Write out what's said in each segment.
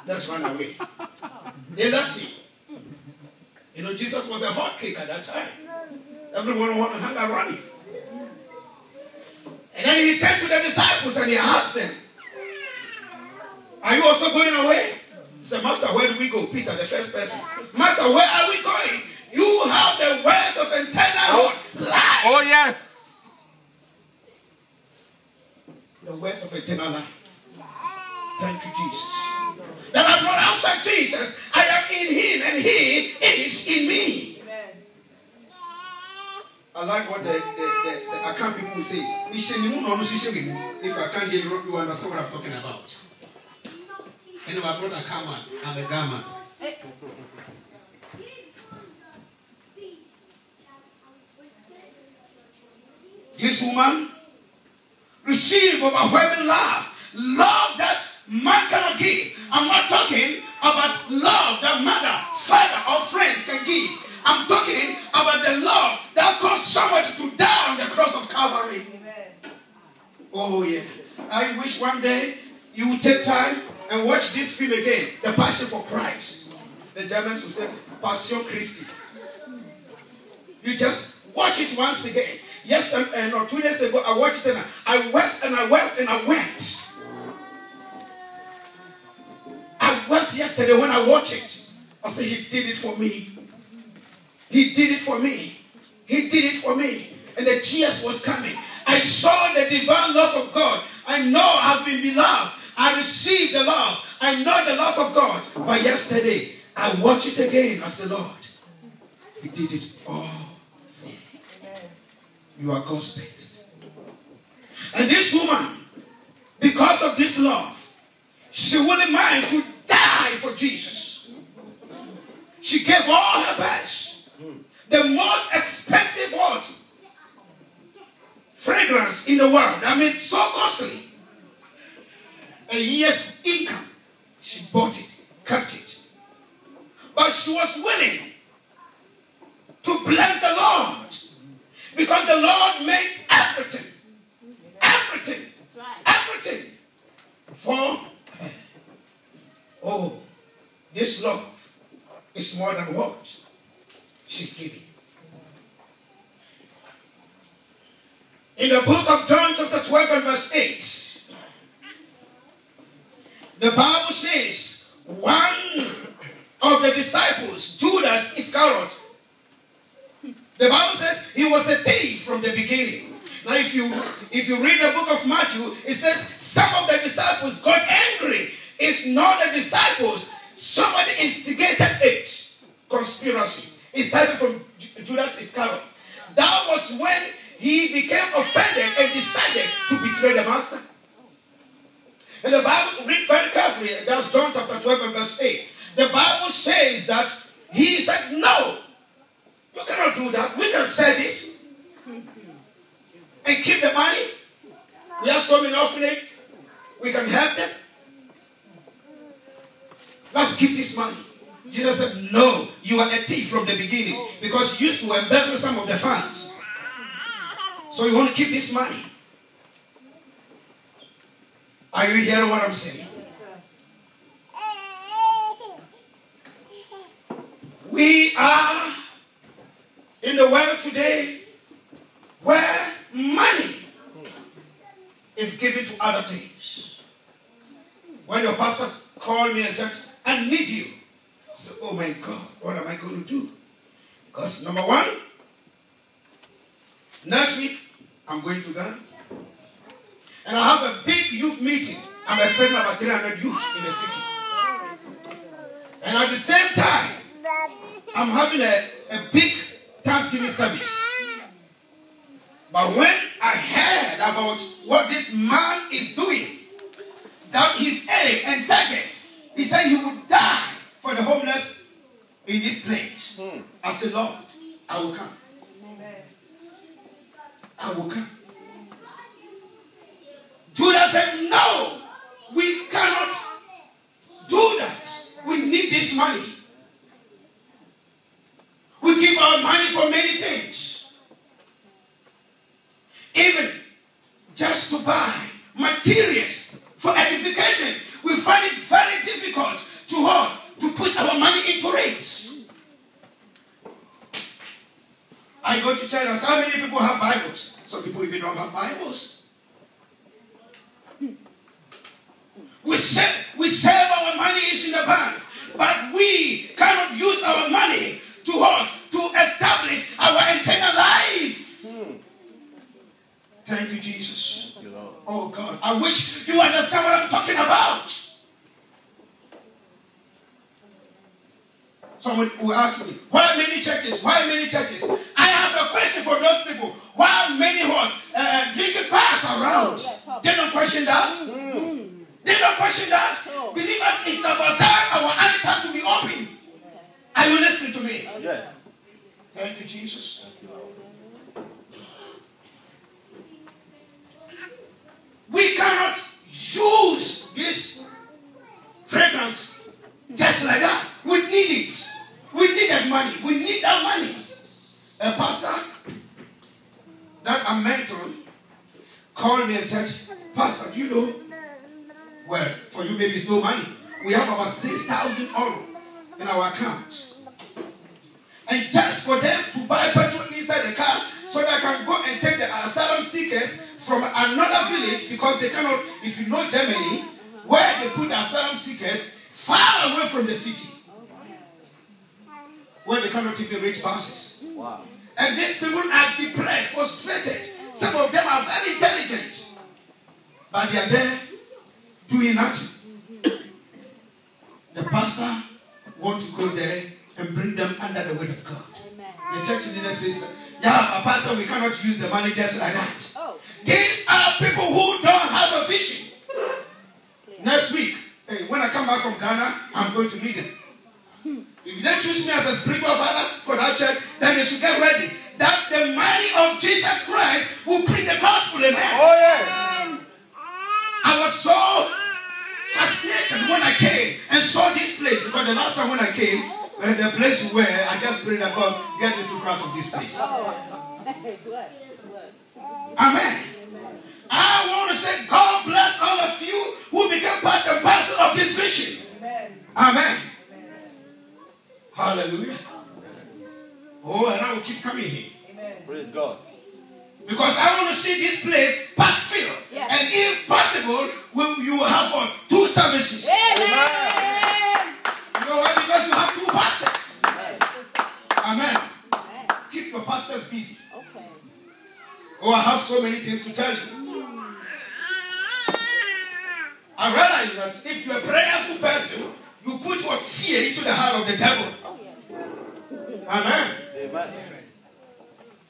Let's run away. They left him. You know, Jesus was a hot cake at that time. Everyone wanted to hang around him. And then he turned to the disciples and he asked them, are you also going away? He said, Master, where do we go? Peter, the first person. Master, where are we going? You have the words of eternal life. Oh, yes. The words of eternal life. Thank you, Jesus. That I'm not outside Jesus. I am in him and he is in me. Amen. I like what the Akan people will say. If I can't hear you, you understand what I'm talking about. Anyway, I brought a Kama and a Gama. This woman received overwhelming love. Love that man cannot give. I'm not talking about love that mother, father, or friends can give. I'm talking about the love that caused somebody to die on the cross of Calvary. Amen. Oh, yeah. I wish one day you would take time and watch this film again, The Passion for Christ. The Germans will say, Passion Christi. You just watch it once again. Yes, 2 days ago, I watched it and I wept and I wept and I wept. I wept yesterday when I watched it. I said, he did it for me. He did it for me. He did it for me. And the tears was coming. I saw the divine love of God. I know I've been beloved. I received the love. I know the love of God. But yesterday, I watched it again. I said, Lord, he did it all for me. You are God's best. And this woman, because of this love, she wouldn't mind to die for Jesus. She gave all her best. The most expensive what? Fragrance in the world. I mean, so costly. A year's income. She bought it, kept it. But she was willing to bless the Lord. Because the Lord made everything. Everything. Everything for her. Oh, this love is more than what she's giving. In the book of John chapter 12 and verse 8, the Bible says one of the disciples, Judas Iscariot, the Bible says he was a thief from the beginning. Now if you read the book of Matthew, it says some of the disciples got angry. It's not the disciples. Somebody instigated it. Conspiracy. It started from Judas Iscariot. That was when he became offended and decided to betray the master. And the Bible, read very carefully, that's John chapter 12 and verse 8. The Bible says that he said, no, you cannot do that. We can sell this and keep the money. We have so many orphanage. We can help them. Let's keep this money. Jesus said, no, you are a thief from the beginning because you used to embezzle some of the funds. So you want to keep this money. Are you hearing what I'm saying? We are in the world today where money is given to other things. When your pastor called me and said, I need you. I said, oh my God, what am I going to do? Because number one, next week, I'm going to Ghana. And I have a big youth meeting. I'm expecting about 300 youths in the city. And at the same time, I'm having a big Thanksgiving service. But when I heard about what this man is doing, that his aim and target, he said he would die for the homeless in this place. I said, Lord, I will come. I will come. Judas said, no, we cannot do that. We need this money. We give our money for many things. Even just to buy materials for edification. We find it very difficult tell us how many people have Bibles. Some people even don't have Bibles. We save our money is in the bank, but we cannot use our money to what? To establish our eternal life. Thank you, Jesus. Oh God, I wish you understand what I'm talking about. Someone will ask me, why many churches? Why many churches? I have a question for those people. Why many drinking bars around? They don't question that. They don't question that. Believers, it's about time our eyes have to be open. Are you listening to me? Yes. Thank you, Jesus. We cannot use this fragrance just like that. We need it. We need that money. We need that money. A pastor that I mentored called me and said, Pastor, do you know? Well, for you maybe it's no money. We have about 6,000 euro in our account. And just for them to buy petrol inside the car so that I can go and take the asylum seekers from another village, because they cannot, if you know Germany, where they put the asylum seekers far away from the city, where they cannot even reach buses. Wow. And these people are depressed, frustrated. Some of them are very intelligent, but they are there doing nothing. The pastor wants to go there and bring them under the word of God. Amen. The church leader says, yeah, but pastor, we cannot use the money just like that. Oh. These are people who don't have a vision. Next week, when I come back from Ghana, I'm going to meet them. If they choose me as a spiritual father for that church, then they should get ready. That the money of Jesus Christ will preach the gospel. Amen. Oh, yeah. I was so fascinated when I came and saw this place, because the last time when I came, the place where I just prayed that God get this people out of this place. Amen. I want to say God bless all of you who became part and parcel of this vision. Amen. Hallelujah. Oh, and I will keep coming here. Praise God. Because I want to see this place packed filled. Yes. And if possible, you will have 2 services. Amen. You know why? Because you have 2 pastors. Amen. Amen. Keep your pastors busy. Okay. Oh, I have so many things to tell you. I realize that if you're a prayerful person, you put what fear into the heart of the devil. Oh, yes. Amen. Amen.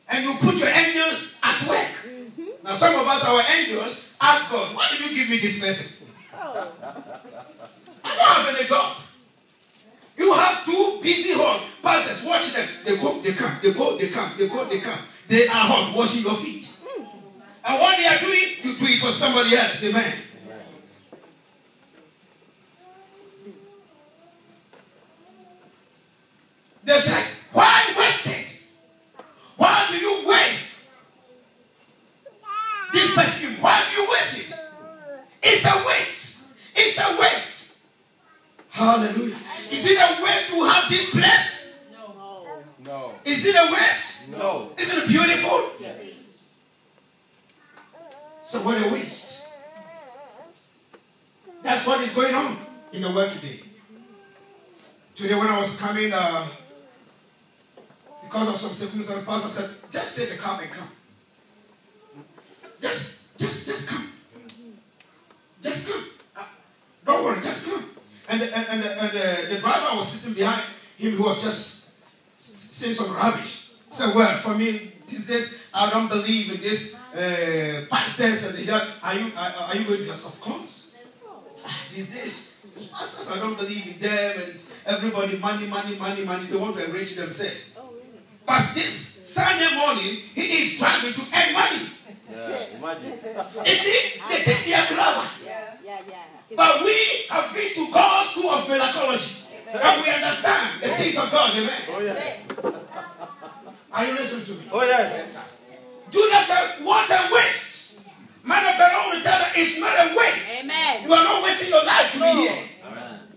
And you put your angels at work. Mm-hmm. Now some of us, our angels, ask God, why did you give me this person? Oh. I don't have any job. You have 2 busy pastors. Watch them. They go, they come. They go, they come. They go, they come. They are hot washing your feet. Mm. And what they are doing, you do it for somebody else. Amen. They say, why waste it? Why do you waste this perfume? Why do you waste it? It's a waste. It's a waste. Hallelujah. Is it a waste to have this place? No. Is it a waste? No. Isn't it beautiful? Yes. So what a waste. That's what is going on in the world today. Today when I was coming, because of some circumstances, Pastor said, just take a cab and come. Just come. Just come. Don't worry, just come. And the driver was sitting behind him, who was just saying some rubbish. He said, well, for me, this I don't believe in this pastors and are you going to just, of course. These pastors, I don't believe in them, and everybody money. They want to enrich themselves. But this Sunday morning, he is trying to earn money. Yeah, imagine. You see, they think they are clever. Yeah. But we have been to God's school of Melachology. And we understand the things of God. Amen. Oh, yes. Are you listening to me? Oh, yes.